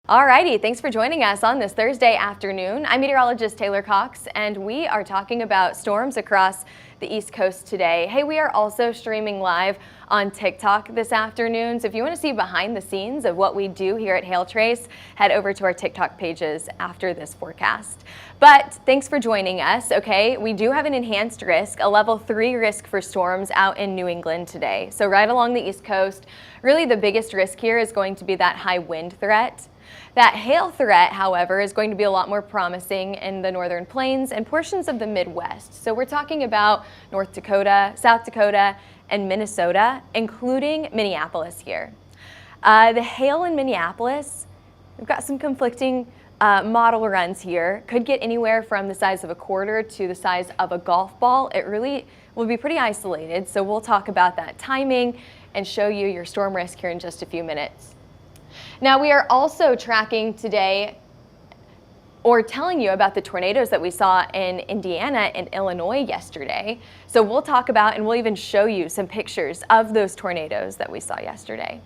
Alrighty, thanks for joining us on this Thursday afternoon. I'm meteorologist Taylor Cox, and we are talking about storms across the East Coast today. Hey, we are also streaming live on TikTok this afternoon, so if you want to see behind the scenes of what we do here at Hail Trace, head over to our TikTok pages after this forecast. But thanks for joining us, okay? We do have an enhanced risk, a level 3 risk for storms out in New England today. So right along the East Coast, really the biggest risk here is going to be that high wind threat. That hail threat, however, is going to be a lot more promising in the northern plains and portions of the Midwest. So we're talking about North Dakota, South Dakota, and Minnesota, including Minneapolis here. The hail in Minneapolis, we've got some conflicting model runs here. Could get anywhere from the size of a quarter to the size of a golf ball. It really will be pretty isolated, so we'll talk about that timing and show you your storm risk here in just a few minutes. Now, we are also tracking today or telling you about the tornadoes that we saw in Indiana and Illinois yesterday. So we'll talk about and we'll even show you some pictures of those tornadoes that we saw yesterday.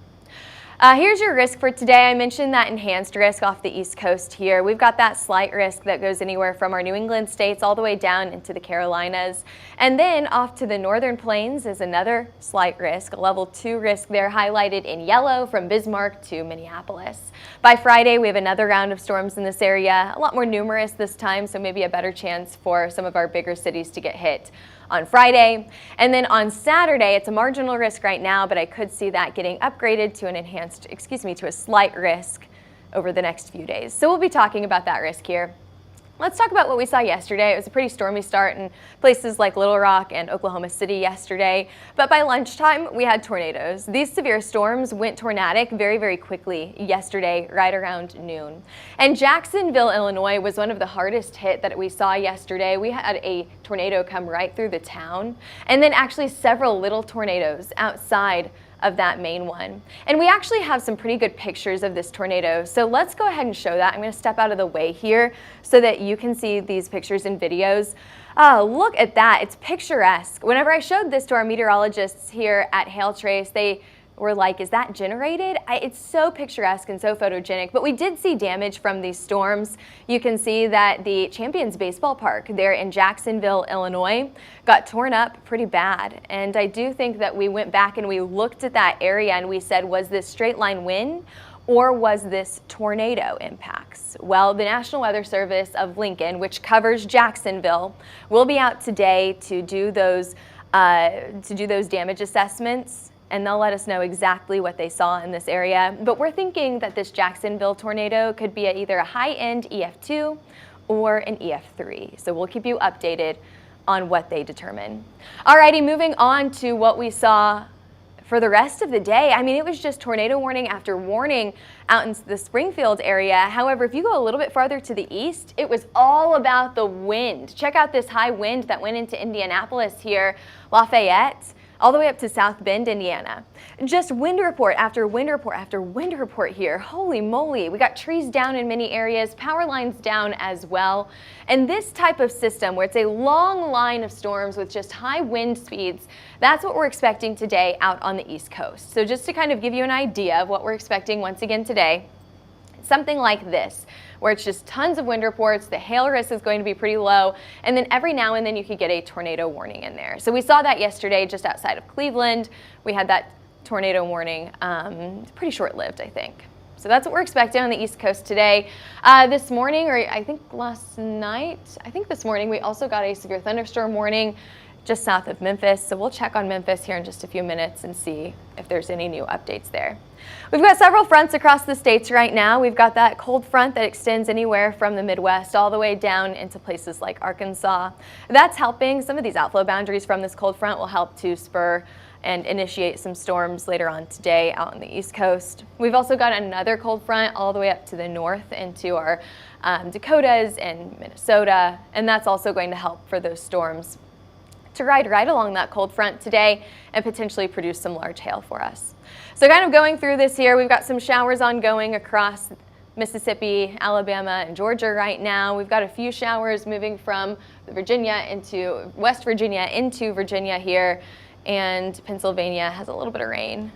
Here's your risk for today. I mentioned that enhanced risk off the East Coast here. We've got that slight risk that goes anywhere from our New England states all the way down into the Carolinas. And then off to the northern plains is another slight risk, a level 2 risk there highlighted in yellow from Bismarck to Minneapolis. By Friday, we have another round of storms in this area, a lot more numerous this time, so maybe a better chance for some of our bigger cities to get hit on Friday. And then on Saturday, it's a marginal risk right now, but I could see that getting upgraded to to a slight risk over the next few days. So we'll be talking about that risk here. Let's talk about what we saw yesterday. It was a pretty stormy start in places like Little Rock and Oklahoma City yesterday, but by lunchtime we had tornadoes. These severe storms went tornadic very, very quickly yesterday, right around noon. And Jacksonville, Illinois was one of the hardest hit that we saw yesterday. We had a tornado come right through the town, and then actually several little tornadoes outside of that main one. And we actually have some pretty good pictures of this tornado. So let's go ahead and show that. I'm going to step out of the way here so that you can see these pictures and videos. Look at that. It's picturesque. Whenever I showed this to our meteorologists here at Hail Trace, they were like, is that generated? It's so picturesque and so photogenic, but we did see damage from these storms. You can see that the Champions Baseball Park there in Jacksonville, Illinois, got torn up pretty bad. And I do think that we went back and we looked at that area and we said, was this straight line wind or was this tornado impacts? Well, the National Weather Service of Lincoln, which covers Jacksonville, will be out today to do those damage assessments, and they'll let us know exactly what they saw in this area. But we're thinking that this Jacksonville tornado could be either a high-end EF2 or an EF3. So we'll keep you updated on what they determine. Alrighty, moving on to what we saw for the rest of the day. I mean, it was just tornado warning after warning out in the Springfield area. However, if you go a little bit farther to the east, it was all about the wind. Check out this high wind that went into Indianapolis here, Lafayette, all the way up to South Bend, Indiana. Just wind report after wind report after wind report here. Holy moly, we got trees down in many areas, power lines down as well. And this type of system where it's a long line of storms with just high wind speeds, that's what we're expecting today out on the East Coast. So just to kind of give you an idea of what we're expecting once again today, something like this, where it's just tons of wind reports, the hail risk is going to be pretty low, and then every now and then you could get a tornado warning in there. So we saw that yesterday just outside of Cleveland. We had that tornado warning, pretty short-lived, I think. So that's what we're expecting on the East Coast today. This morning, or I think this morning, we also got a severe thunderstorm warning just south of Memphis. So we'll check on Memphis here in just a few minutes and see if there's any new updates there. We've got several fronts across the states right now. We've got that cold front that extends anywhere from the Midwest all the way down into places like Arkansas. That's helping. Some of these outflow boundaries from this cold front will help to spur and initiate some storms later on today out on the East Coast. We've also got another cold front all the way up to the north into our Dakotas and Minnesota, and that's also going to help for those storms to ride right along that cold front today and potentially produce some large hail for us. So kind of going through this here, we've got some showers ongoing across Mississippi, Alabama, and Georgia right now. We've got a few showers moving from West Virginia into Virginia here, and Pennsylvania has a little bit of rain.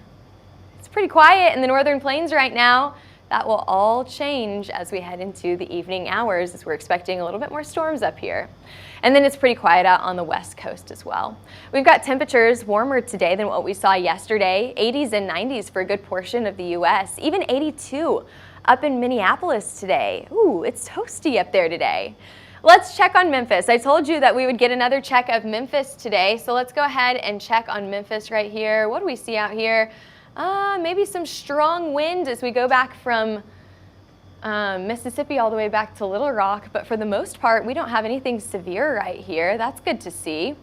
It's pretty quiet in the northern plains right now. That will all change as we head into the evening hours, as we're expecting a little bit more storms up here. And then it's pretty quiet out on the west coast as well. We've got temperatures warmer today than what we saw yesterday, 80s and 90s for a good portion of the U.S., even 82 up in Minneapolis today. Ooh, it's toasty up there today. Let's check on Memphis. I told you that we would get another check of Memphis today, so let's go ahead and check on Memphis right here. What do we see out here? Maybe some strong wind as we go back from Mississippi all the way back to Little Rock, but for the most part, we don't have anything severe right here. That's good to see.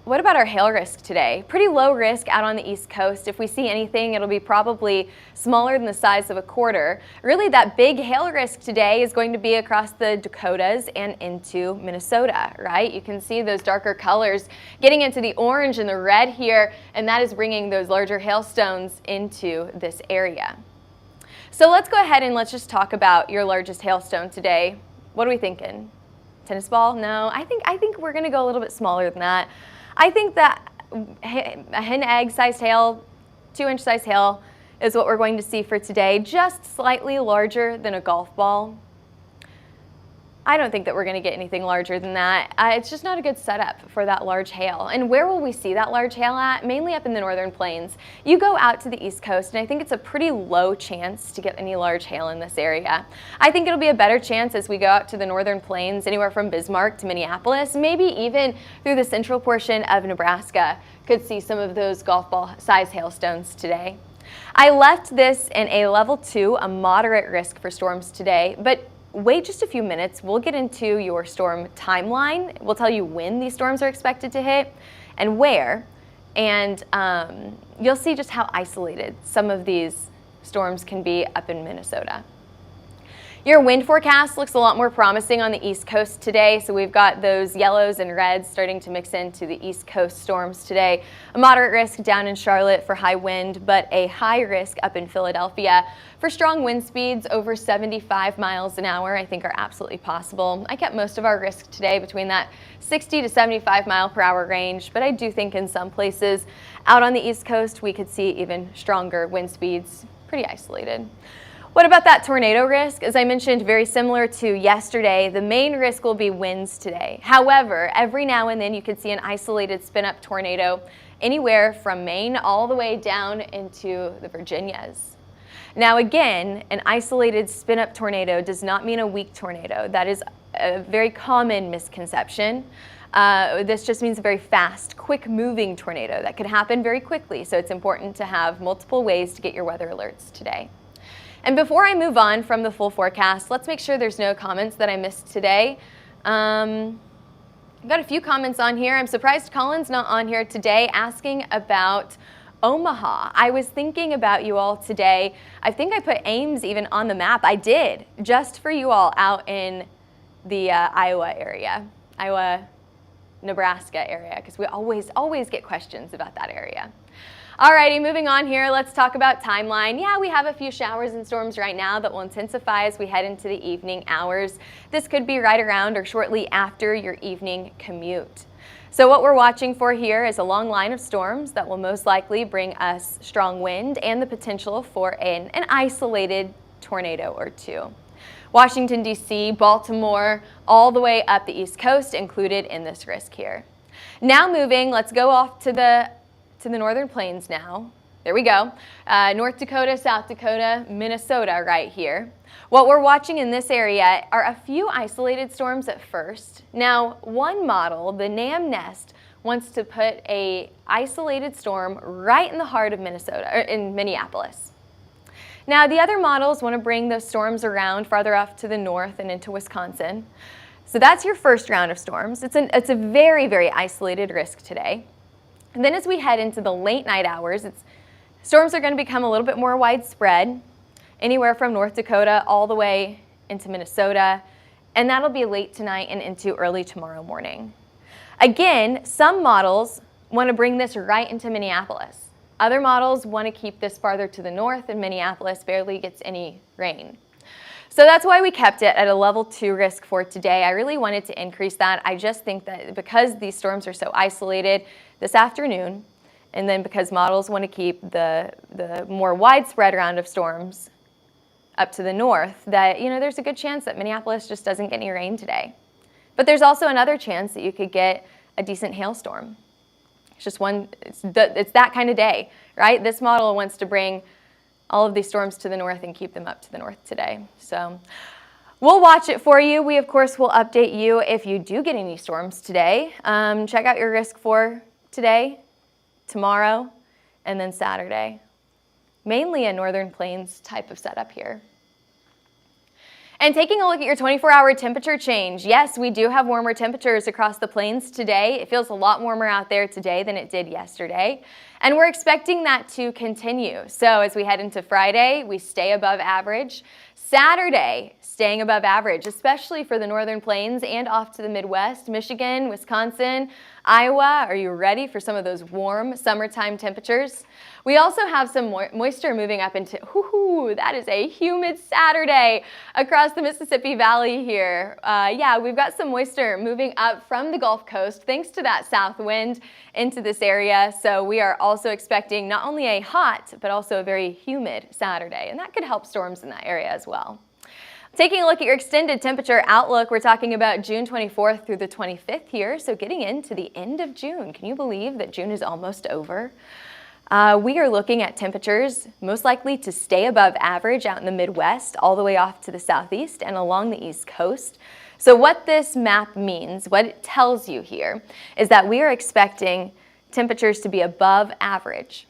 What about our hail risk today? Pretty low risk out on the East Coast. If we see anything, it'll be probably smaller than the size of a quarter. Really, that big hail risk today is going to be across the Dakotas and into Minnesota, right? You can see those darker colors getting into the orange and the red here, and that is bringing those larger hailstones into this area. So let's go ahead and let's just talk about your largest hailstone today. What are we thinking? Tennis ball? No, I think we're gonna go a little bit smaller than that. I think that a hen egg sized hail, 2-inch size hail is what we're going to see for today, just slightly larger than a golf ball. I don't think that we're going to get anything larger than that. It's just not a good setup for that large hail. And where will we see that large hail at? Mainly up in the northern plains. You go out to the East Coast, and I think it's a pretty low chance to get any large hail in this area. I think it'll be a better chance as we go out to the northern plains, anywhere from Bismarck to Minneapolis, maybe even through the central portion of Nebraska, could see some of those golf ball size hailstones today. I left this in a level 2, a moderate risk for storms today, but wait just a few minutes. We'll get into your storm timeline. We'll tell you when these storms are expected to hit and where, and you'll see just how isolated some of these storms can be up in Minnesota. Your wind forecast looks a lot more promising on the East Coast today, so we've got those yellows and reds starting to mix into the East Coast storms today. A moderate risk down in Charlotte for high wind, but a high risk up in Philadelphia for strong wind speeds over 75 miles an hour, I think are absolutely possible. I kept most of our risk today between that 60 to 75 mile per hour range, but I do think in some places out on the East Coast we could see even stronger wind speeds, pretty isolated. What about that tornado risk? As I mentioned, very similar to yesterday, the main risk will be winds today. However, every now and then you could see an isolated spin-up tornado anywhere from Maine all the way down into the Virginias. Now again, an isolated spin-up tornado does not mean a weak tornado. That is a very common misconception. This just means a very fast, quick-moving tornado that could happen very quickly, so it's important to have multiple ways to get your weather alerts today. And before I move on from the full forecast, let's make sure there's no comments that I missed today. I've got a few comments on here. I'm surprised Colin's not on here today asking about Omaha. I was thinking about you all today. I think I put Ames even on the map. I did, just for you all out in the Iowa area, Nebraska area, because we always get questions about that area. Alrighty, moving on here, let's talk about timeline. Yeah, we have a few showers and storms right now that will intensify as we head into the evening hours. This could be right around or shortly after your evening commute. So what we're watching for here is a long line of storms that will most likely bring us strong wind and the potential for an isolated tornado or two. Washington, D.C., Baltimore, all the way up the East Coast included in this risk here. Now moving, let's go off to the northern plains now. There we go. North Dakota, South Dakota, Minnesota right here. What we're watching in this area are a few isolated storms at first. Now, one model, the NAM Nest, wants to put a isolated storm right in the heart of Minnesota, or in Minneapolis. Now, the other models want to bring those storms around farther off to the north and into Wisconsin. So that's your first round of storms. It's a very, very isolated risk today. And then as we head into the late night hours, storms are going to become a little bit more widespread, anywhere from North Dakota all the way into Minnesota, and that'll be late tonight and into early tomorrow morning. Again, some models want to bring this right into Minneapolis. Other models want to keep this farther to the north, and Minneapolis barely gets any rain. So that's why we kept it at a level 2 risk for today. I really wanted to increase that. I just think that because these storms are so isolated this afternoon, and then because models want to keep the more widespread round of storms up to the north, that, there's a good chance that Minneapolis just doesn't get any rain today. But there's also another chance that you could get a decent hailstorm. It's just it's that kind of day, right? This model wants to bring all of these storms to the north and keep them up to the north today. So we'll watch it for you. We, of course, will update you if you do get any storms today. Check out your risk for today, tomorrow, and then Saturday. Mainly a northern plains type of setup here. And taking a look at your 24-hour temperature change, yes, we do have warmer temperatures across the plains today. It feels a lot warmer out there today than it did yesterday. And we're expecting that to continue. So as we head into Friday, we stay above average. Saturday, staying above average, especially for the northern plains and off to the Midwest, Michigan, Wisconsin, Iowa. Are you ready for some of those warm summertime temperatures? We also have some moisture moving up into, that is a humid Saturday across the Mississippi Valley here. Yeah, we've got some moisture moving up from the Gulf Coast thanks to that south wind into this area. So we are also expecting not only a hot, but also a very humid Saturday, and that could help storms in that area as well. Taking a look at your extended temperature outlook, we're talking about June 24th through the 25th here, so getting into the end of June. Can you believe that June is almost over? We are looking at temperatures most likely to stay above average out in the Midwest, all the way off to the southeast and along the East Coast. So what this map means, what it tells you here, is that we are expecting temperatures to be above average.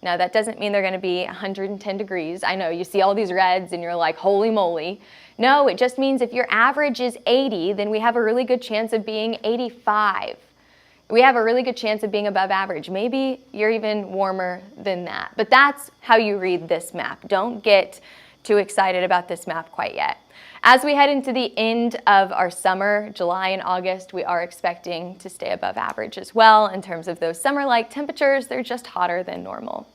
Now, that doesn't mean they're going to be 110 degrees. I know you see all these reds and you're like, holy moly. No, it just means if your average is 80, then we have a really good chance of being 85. We have a really good chance of being above average. Maybe you're even warmer than that. But that's how you read this map. Don't get too excited about this map quite yet. As we head into the end of our summer, July and August, we are expecting to stay above average as well in terms of those summer-like temperatures. They're just hotter than normal.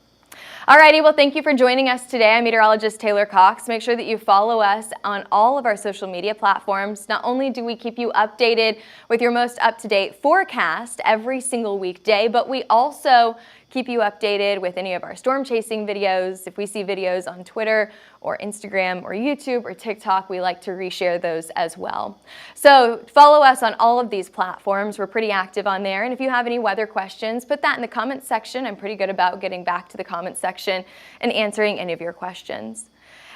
Alrighty, well, thank you for joining us today. I'm meteorologist Taylor Cox. Make sure that you follow us on all of our social media platforms. Not only do we keep you updated with your most up-to-date forecast every single weekday, but we also keep you updated with any of our storm chasing videos. If we see videos on Twitter or Instagram or YouTube or TikTok, we like to reshare those as well. So follow us on all of these platforms. We're pretty active on there. And if you have any weather questions, put that in the comments section. I'm pretty good about getting back to the comments section and answering any of your questions.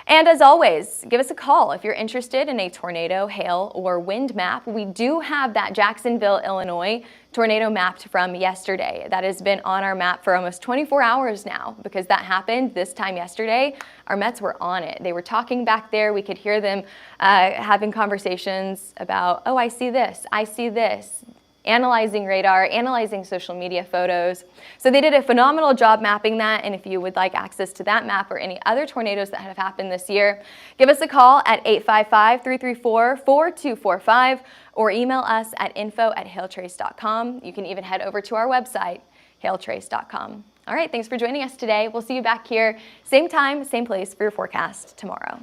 And as always, give us a call if you're interested in a tornado, hail, or wind map. We do have that Jacksonville, Illinois tornado mapped from yesterday. That has been on our map for almost 24 hours now because that happened this time yesterday. Our Mets were on it. They were talking back there. We could hear them having conversations about, oh, I see this, analyzing radar, analyzing social media photos. So they did a phenomenal job mapping that, and if you would like access to that map or any other tornadoes that have happened this year, give us a call at 855-334-4245 or email us at info@hailtrace.com. You can even head over to our website, hailtrace.com. All right, thanks for joining us today. We'll see you back here, same time, same place for your forecast tomorrow.